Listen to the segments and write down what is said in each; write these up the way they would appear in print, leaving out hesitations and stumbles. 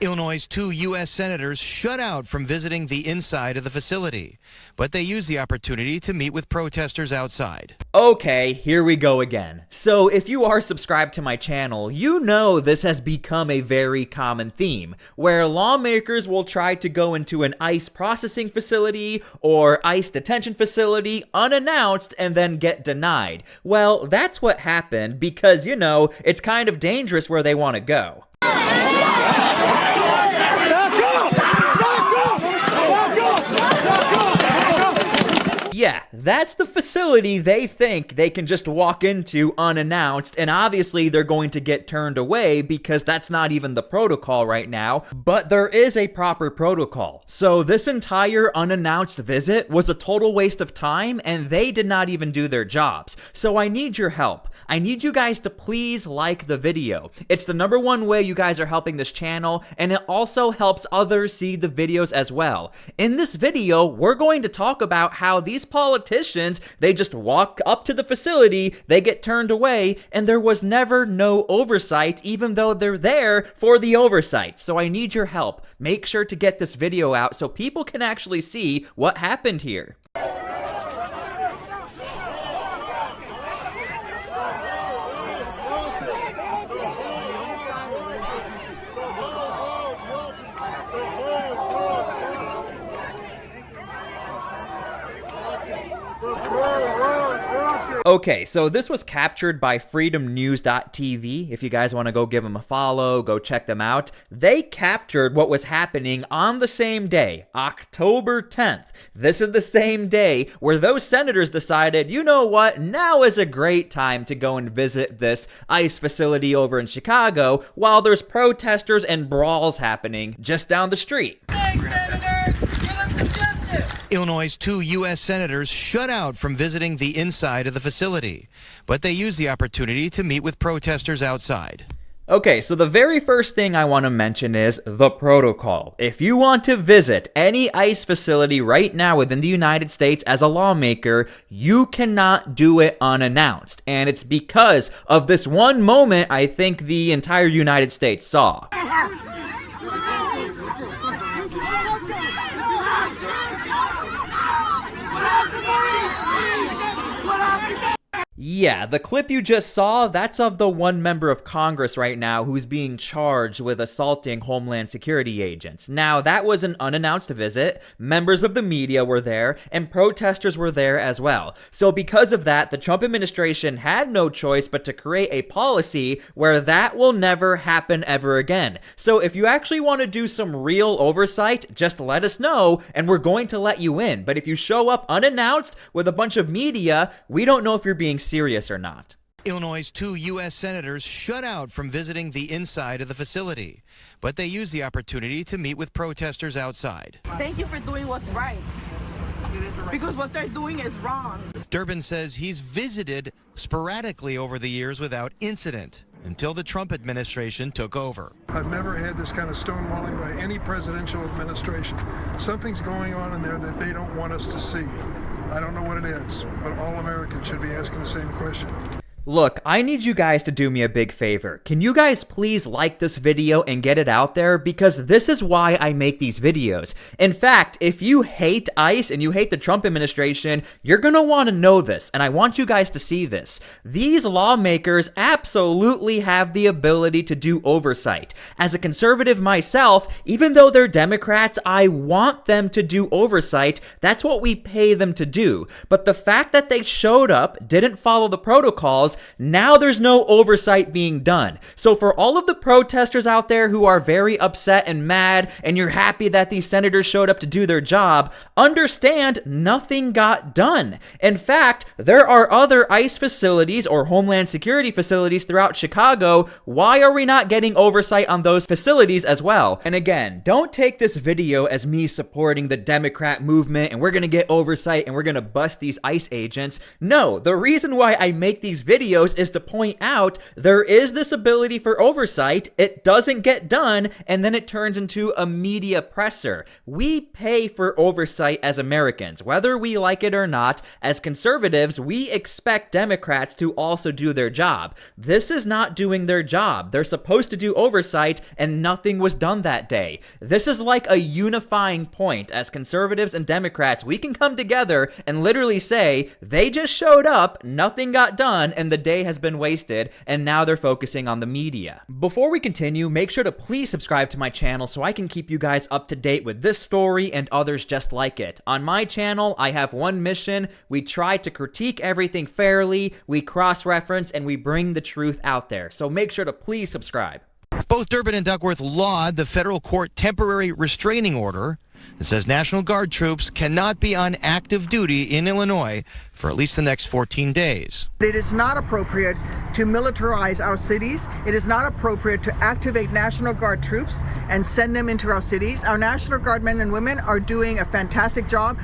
Illinois' 2 U.S. senators shut out from visiting the inside of the facility, but they used the opportunity to meet with protesters outside. Okay, here we go again. So if you are subscribed to my channel, you know this has become a very common theme, where lawmakers will try to go into an ICE processing facility or ICE detention facility unannounced and then get denied. Well, that's what happened because, you know, it's kind of dangerous where they want to go. Yeah, that's the facility they think they can just walk into unannounced, and obviously they're going to get turned away because that's not even the protocol right now, but there is a proper protocol. So this entire unannounced visit was a total waste of time, and they did not even do their jobs. So I need your help. I need you guys to please like the video. It's the #1 way you guys are helping this channel, and it also helps others see the videos as well. In this video, we're going to talk about how these politicians, they just walk up to the facility, they get turned away, and there was never no oversight, even though they're there for the oversight. So I need your help. Make sure to get this video out so people can actually see what happened here. Okay, so this was captured by freedomnews.tv. If you guys want to go give them a follow, go check them out. They captured what was happening on the same day, October 10th. This is the same day where those senators decided, you know what, now is a great time to go and visit this ICE facility over in Chicago while there's protesters and brawls happening just down the street. Thanks, senators! Get us some justice! Illinois' 2 U.S. senators shut out from visiting the inside of the facility, but they used the opportunity to meet with protesters outside. Okay, so the very first thing I want to mention is the protocol. If you want to visit any ICE facility right now within the United States as a lawmaker, you cannot do it unannounced. And it's because of this one moment I think the entire United States saw. Yeah, the clip you just saw, that's of the one member of Congress right now who's being charged with assaulting Homeland Security agents. Now, that was an unannounced visit, members of the media were there, and protesters were there as well. So because of that, the Trump administration had no choice but to create a policy where that will never happen ever again. So if you actually want to do some real oversight, just let us know, and we're going to let you in. But if you show up unannounced with a bunch of media, we don't know if you're being serious or not. Illinois' 2 U.S. senators shut out from visiting the inside of the facility, but they used the opportunity to meet with protesters outside. Thank you for doing what's right, because what they're doing is wrong. Durbin says he's visited sporadically over the years without incident until the Trump administration took over. I've never had this kind of stonewalling by any presidential administration. Something's going on in there that they don't want us to see. I don't know what it is, but all Americans should be asking the same question. Look, I need you guys to do me a big favor. Can you guys please like this video and get it out there? Because this is why I make these videos. In fact, if you hate ICE and you hate the Trump administration, you're gonna want to know this, and I want you guys to see this. These lawmakers absolutely have the ability to do oversight. As a conservative myself, even though they're Democrats, I want them to do oversight. That's what we pay them to do. But the fact that they showed up, didn't follow the protocols, now there's no oversight being done. So for all of the protesters out there who are very upset and mad, and you're happy that these senators showed up to do their job, understand nothing got done. In fact, there are other ICE facilities or Homeland Security facilities throughout Chicago. Why are we not getting oversight on those facilities as well? And again, don't take this video as me supporting the Democrat movement and we're gonna get oversight and we're gonna bust these ICE agents. No, the reason why I make these videos videos is to point out there is this ability for oversight, it doesn't get done, and then it turns into a media presser. We pay for oversight as Americans, whether we like it or not. As conservatives, we expect Democrats to also do their job. This is not doing their job. They're supposed to do oversight, and nothing was done that day. This is like a unifying point. As conservatives and Democrats, we can come together and literally say, they just showed up, nothing got done, and the day has been wasted, and now they're focusing on the media. Before we continue, make sure to please subscribe to my channel so I can keep you guys up to date with this story and others just like it. On my channel, I have one mission. We try to critique everything fairly, we cross-reference, and we bring the truth out there. So make sure to please subscribe. Both Durbin and Duckworth laud the federal court temporary restraining order that says National Guard troops cannot be on active duty in Illinois for at least the next 14 days. It is not appropriate to militarize our cities. It is not appropriate to activate National Guard troops and send them into our cities. Our National Guard men and women are doing a fantastic job.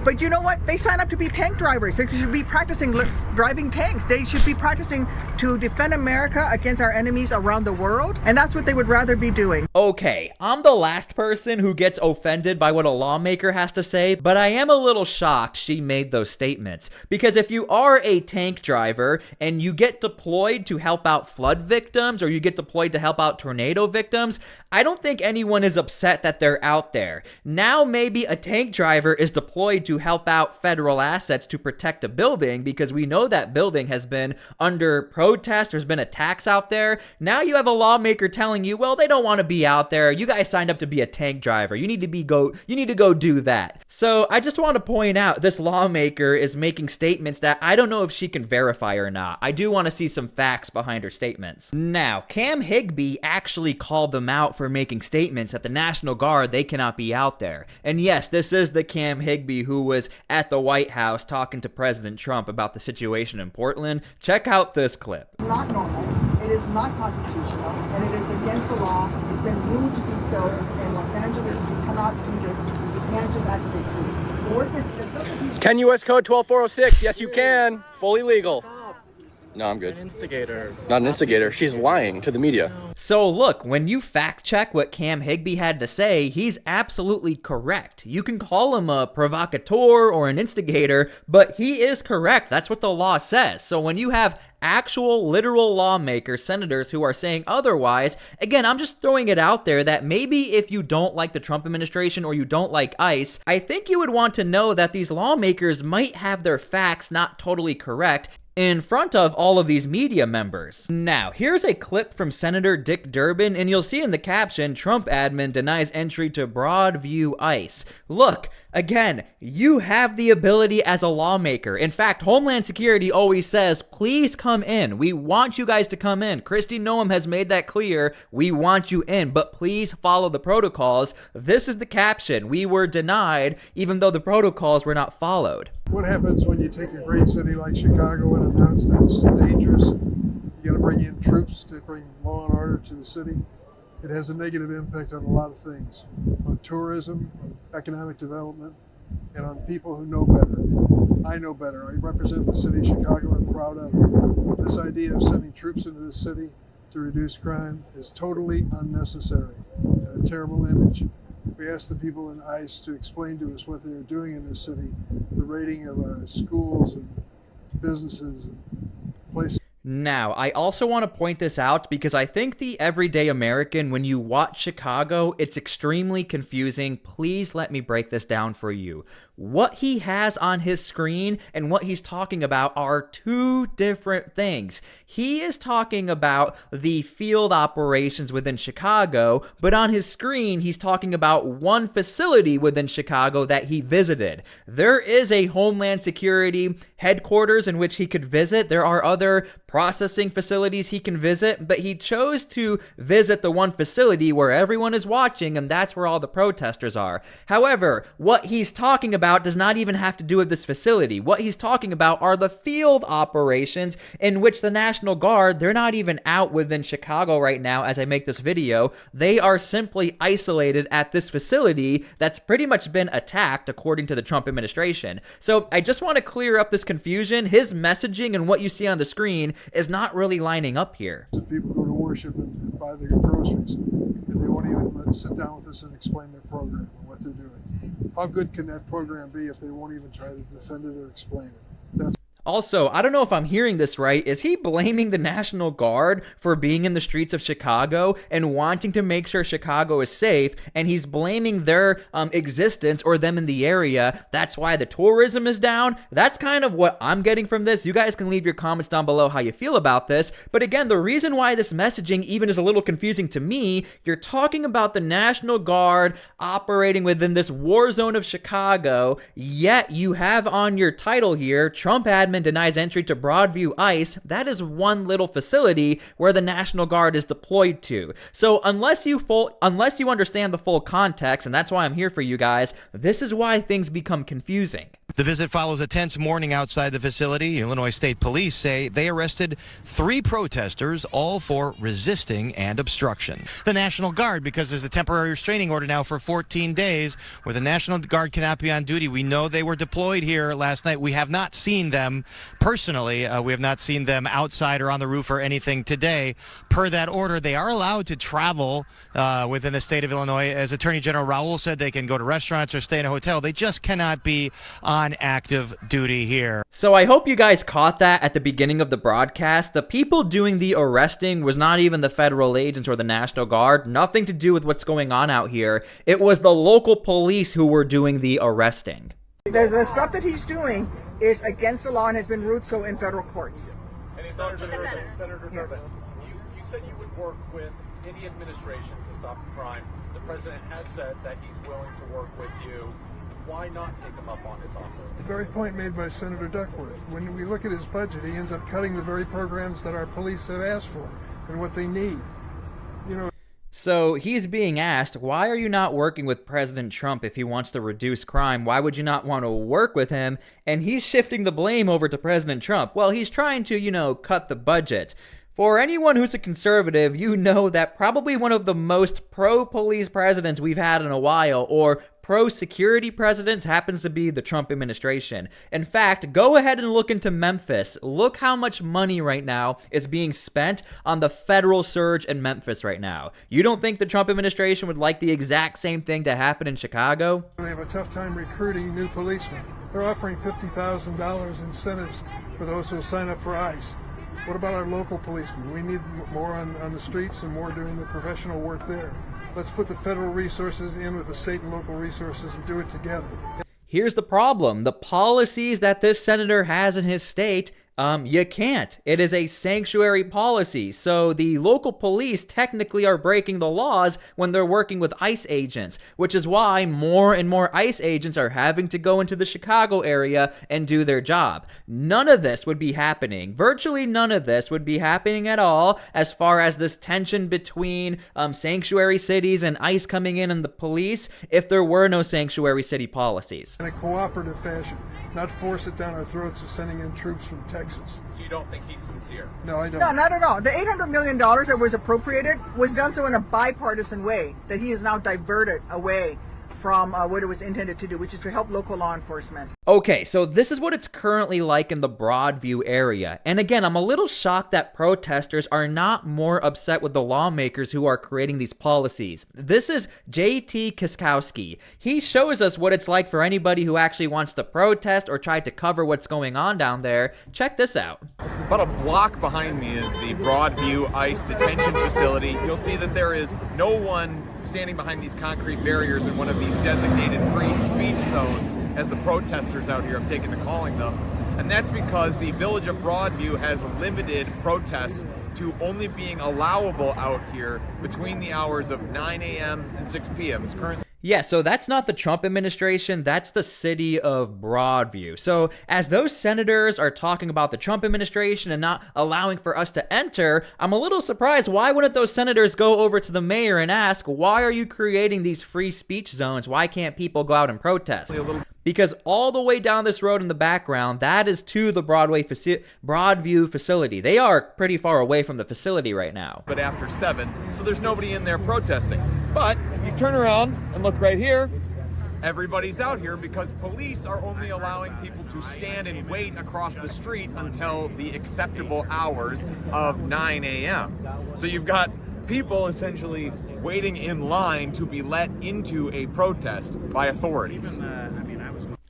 But you know what? They sign up to be tank drivers. They should be practicing driving tanks. They should be practicing to defend America against our enemies around the world. And that's what they would rather be doing. Okay, I'm the last person who gets offended by what a lawmaker has to say, but I am a little shocked she made those statements. Because if you are a tank driver and you get deployed to help out flood victims or you get deployed to help out tornado victims, I don't think anyone is upset that they're out there. Now maybe a tank driver is deployed to help out federal assets to protect a building because we know that building has been under protest. There's been attacks out there. Now you have a lawmaker telling you, well, they don't want to be out there. You guys signed up to be a tank driver. You need to go do that. So I just want to point out this lawmaker is making statements that I don't know if she can verify or not. I do want to see some facts behind her statements. Now, Cam Higbee actually called them out for making statements that the National Guard, they cannot be out there. And yes, this is the Cam Higbee who was at the White House talking to President Trump about the situation in Portland. Check out this clip. It's not normal. It is not constitutional, and it is against the law. It's been ruled to be so in Los Angeles. We cannot do this. We can't just activate troops. 10 U.S. Code 12406. Yes, you can. Fully legal. No, I'm good. An instigator. Not an instigator. She's lying to the media. So look, when you fact check what Cam Higbee had to say, he's absolutely correct. You can call him a provocateur or an instigator, but he is correct. That's what the law says. So when you have actual literal lawmakers, senators who are saying otherwise, again, I'm just throwing it out there that maybe if you don't like the Trump administration or you don't like ICE, I think you would want to know that these lawmakers might have their facts not totally correct in front of all of these media members. Now, here's a clip from Senator Dick Durbin, and you'll see in the caption, Trump admin denies entry to Broadview ICE. Look, again, you have the ability as a lawmaker. In fact, Homeland Security always says, please come in. We want you guys to come in. Kristi Noem has made that clear. We want you in, but please follow the protocols. This is the caption. We were denied, even though the protocols were not followed. What happens when you take a great city like Chicago and announce that it's dangerous? You got to bring in troops to bring law and order to the city. It has a negative impact on a lot of things, on tourism, on economic development, and on people who know better. I know better. I represent the city of Chicago. I'm proud of it. This idea of sending troops into the city to reduce crime is totally unnecessary and a terrible image. We asked the people in ICE to explain to us what they were doing in this city, the rating of schools and businesses and places. Now, I also want to point this out because I think the everyday American, when you watch Chicago, it's extremely confusing. Please let me break this down for you. What he has on his screen and what he's talking about are two different things. He is talking about the field operations within Chicago, but on his screen, he's talking about one facility within Chicago that he visited. There is a Homeland Security headquarters in which he could visit. There are other processing facilities he can visit, but he chose to visit the one facility where everyone is watching, and that's where all the protesters are. However, what he's talking about does not even have to do with this facility. What he's talking about are the field operations in which the National Guard, they're not even out within Chicago right now as I make this video. They are simply isolated at this facility that's pretty much been attacked according to the Trump administration. So I just want to clear up this confusion. His messaging and what you see on the screen is not really lining up here. People go to worship and buy their groceries, and they won't even sit down with us and explain their program and what they're doing. How good can that program be if they won't even try to defend it or explain it? That's Also, I don't know if I'm hearing this right. Is he blaming the National Guard for being in the streets of Chicago and wanting to make sure Chicago is safe, and he's blaming their existence or them in the area? That's why the tourism is down? That's kind of what I'm getting from this. You guys can leave your comments down below how you feel about this. But again, the reason why this messaging even is a little confusing to me, you're talking about the National Guard operating within this war zone of Chicago, yet you have on your title here, Trump admin denies entry to Broadview ICE. That is one little facility where the National Guard is deployed to. So unless you understand the full context, and that's why I'm here for you guys, this is why things become confusing. The visit follows a tense morning outside the facility. Illinois State Police say they arrested 3 protesters, all for resisting and obstruction. The National Guard, because there's a temporary restraining order now for 14 days where the National Guard cannot be on duty. We know they were deployed here last night. We have not seen them personally. We have not seen them outside or on the roof or anything today. Per that order, they are allowed to travel within the state of Illinois. As Attorney General Raoul said, they can go to restaurants or stay in a hotel. They just cannot be on active duty here. So I hope you guys caught that at the beginning of the broadcast. The people doing the arresting was not even the federal agents or the National Guard. Nothing to do with what's going on out here. It was the local police who were doing the arresting. The stuff that he's doing is against the law and has been ruled so in federal courts. Senator Durbin, you said you would work with any administration to stop the crime. The president has said that he's willing to work with you. Why not take him up on his offer? the very point made by Senator Duckworth. When we look at his budget, he ends up cutting the very programs that our police have asked for and what they need. You know. So he's being asked, why are you not working with President Trump if he wants to reduce crime? Why would you not want to work with him? And he's shifting the blame over to President Trump. Well, he's trying to, cut the budget. For anyone who's a conservative, you know that probably one of the most pro-police presidents we've had in a while, or pro-security presidents, happens to be the Trump administration. In fact, go ahead and look into Memphis. Look how much money right now is being spent on the federal surge in Memphis right now. You don't think the Trump administration would like the exact same thing to happen in Chicago? They have a tough time recruiting new policemen. They're offering $50,000 incentives for those who sign up for ICE. What about our local policemen? We need more on the streets and more doing the professional work there. Let's put the federal resources in with the state and local resources and do it together. Here's the problem. The policies that this senator has in his state, you can't. It is a sanctuary policy. So the local police technically are breaking the laws when they're working with ICE agents, which is why more and more ICE agents are having to go into the Chicago area and do their job. None of this would be happening. Virtually none of this would be happening at all as far as this tension between sanctuary cities and ICE coming in and the police if there were no sanctuary city policies. In a cooperative fashion, not force it down our throats of sending in troops from Texas. So you don't think he's sincere? No, I don't. No, not at all. The $800 million that was appropriated was done so in a bipartisan way that he is now diverted away from what it was intended to do, which is to help local law enforcement. Okay, so this is what it's currently like in the Broadview area. And again, I'm a little shocked that protesters are not more upset with the lawmakers who are creating these policies. This is J.T. Kiskowski. He shows us what it's like for anybody who actually wants to protest or try to cover what's going on down there. Check this out. About a block behind me is the Broadview ICE detention facility. You'll see that there is no one standing behind these concrete barriers in one of these designated free speech zones, as the protesters out here have taken to calling them. And that's because the village of Broadview has limited protests to only being allowable out here between the hours of 9 a.m. and 6 p.m. It's currently Yeah, so that's not the Trump administration, that's the city of Broadview. So as those senators are talking about the Trump administration and not allowing for us to enter, I'm a little surprised. Why wouldn't those senators go over to the mayor and ask, why are you creating these free speech zones? Why can't people go out and protest? Because all the way down this road in the background, that is to the Broadview facility. They are pretty far away from the facility right now. But after 7, so there's nobody in there protesting. But if you turn around and look right here, everybody's out here because police are only allowing people to stand and wait across the street until the acceptable hours of 9 a.m. So you've got people essentially waiting in line to be let into a protest by authorities.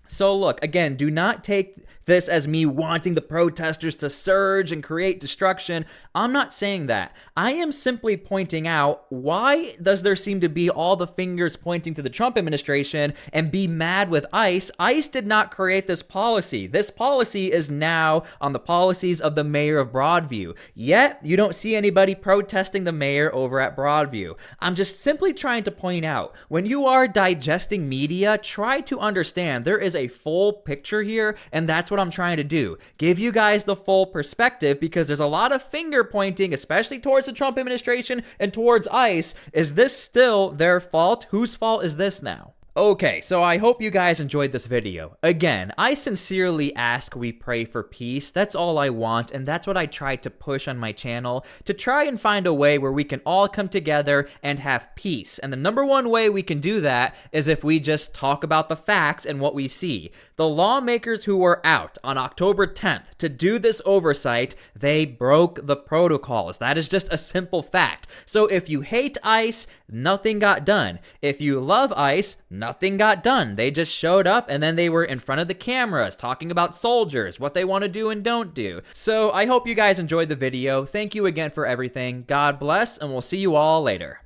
So look, again, do not take this as me wanting the protesters to surge and create destruction. I'm not saying that. I am simply pointing out, why does there seem to be all the fingers pointing to the Trump administration and be mad with ICE? ICE did not create this policy. This policy is now on the policies of the mayor of Broadview. Yet, you don't see anybody protesting the mayor over at Broadview. I'm just simply trying to point out, when you are digesting media, try to understand there is a full picture here, and that's what I'm trying to do. Give you guys the full perspective, because there's a lot of finger pointing, especially towards the Trump administration and towards ICE. Is this still their fault? Whose fault is this now? Okay, so I hope you guys enjoyed this video. Again, I sincerely ask we pray for peace. That's all I want, and that's what I try to push on my channel, to try and find a way where we can all come together and have peace. And the number one way we can do that is if we just talk about the facts and what we see. The lawmakers who were out on October 10th to do this oversight, they broke the protocols. That is just a simple fact. So if you hate ICE, nothing got done. If you love ICE, nothing got done. They just showed up and then they were in front of the cameras talking about soldiers, what they want to do and don't do. So I hope you guys enjoyed the video. Thank you again for everything. God bless, and we'll see you all later.